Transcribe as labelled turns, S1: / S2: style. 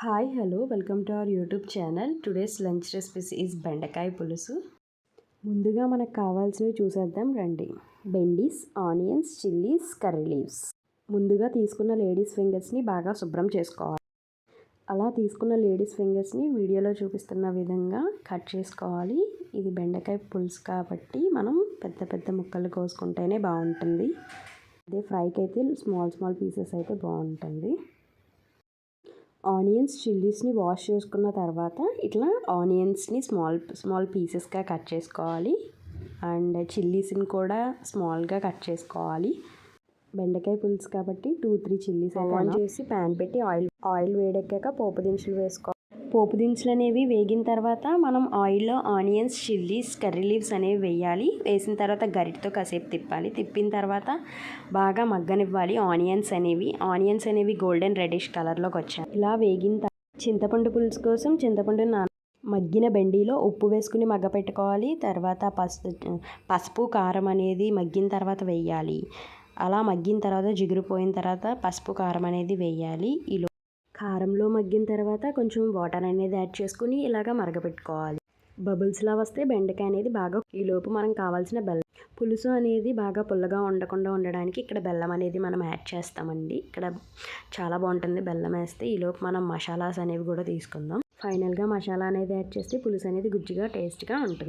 S1: Hi hello welcome to our YouTube channel. Today's lunch recipes is బెండకాయ పులుసు. ముందుగా మనకు కావాల్సినవి చూసేద్దాం రండి. బెండీస్, ఆనియన్స్, చిల్లీస్, కర్రీ లీవ్స్. ముందుగా తీసుకున్న లేడీస్ ఫింగర్స్ని బాగా శుభ్రం చేసుకోవాలి. అలా తీసుకున్న లేడీస్ ఫింగర్స్ని వీడియోలో చూపిస్తున్న విధంగా కట్ చేసుకోవాలి. ఇది బెండకాయ పులుసు కాబట్టి మనం పెద్ద పెద్ద ముక్కలు కోసుకుంటేనే బాగుంటుంది. అదే ఫ్రైకి అయితే స్మాల్ పీసెస్ అయితే బాగుంటుంది. ఆనియన్స్, చిల్లీస్ని వాష్ చేసుకున్న తర్వాత ఇట్లా ఆనియన్స్ని స్మాల్ పీసెస్గా కట్ చేసుకోవాలి. అండ్ చిల్లీస్ని కూడా స్మాల్గా కట్ చేసుకోవాలి. బెండకాయ పులుసు కాబట్టి 2-3 చిల్లీస్ ఆన్ చేసి ప్యాన్ పెట్టి ఆయిల్ వేడెక్కాక పోపు దినుసులు వేసుకోవాలి. పోపు దినుసులు అనేవి వేగిన తర్వాత మనం ఆయిల్లో ఆనియన్స్, చిల్లీస్, కర్రీ లీవ్స్ అనేవి వేయాలి. వేసిన తర్వాత గరిటతో కాసేపు తిప్పాలి. తిప్పిన తర్వాత బాగా మగ్గనివ్వాలి. ఆనియన్స్ అనేవి గోల్డెన్ రెడ్డిష్ కలర్లోకి వచ్చాయి. ఇలా వేగిన చింతపండు పులుసు కోసం మగ్గిన బెండిలో ఉప్పు వేసుకుని మగ్గపెట్టుకోవాలి. తర్వాత పసుపు కారం అనేది మగ్గిన తర్వాత వేయాలి. అలా మగ్గిన తర్వాత జిగురుపోయిన తర్వాత పసుపు కారం అనేది వేయాలి. కారంలో మగ్గిన తర్వాత కొంచెం వాటర్ అనేది యాడ్ చేసుకుని ఇలాగ మరగపెట్టుకోవాలి. బబుల్స్లా వస్తే బెండకాయ అనేది బాగా ఈలోపు మనం కావాల్సిన బెల్లం. పులుసు అనేది బాగా పుల్లగా ఉండకుండా ఉండడానికి ఇక్కడ బెల్లం అనేది మనం యాడ్ చేస్తామండి. ఇక్కడ చాలా బాగుంటుంది బెల్లం వేస్తే. ఈలోపు మనం మసాలాస్ అనేవి కూడా తీసుకుందాం. ఫైనల్గా మసాలా అనేది యాడ్ చేస్తే పులుసు అనేది గుజ్జుగా టేస్ట్గా ఉంటుంది.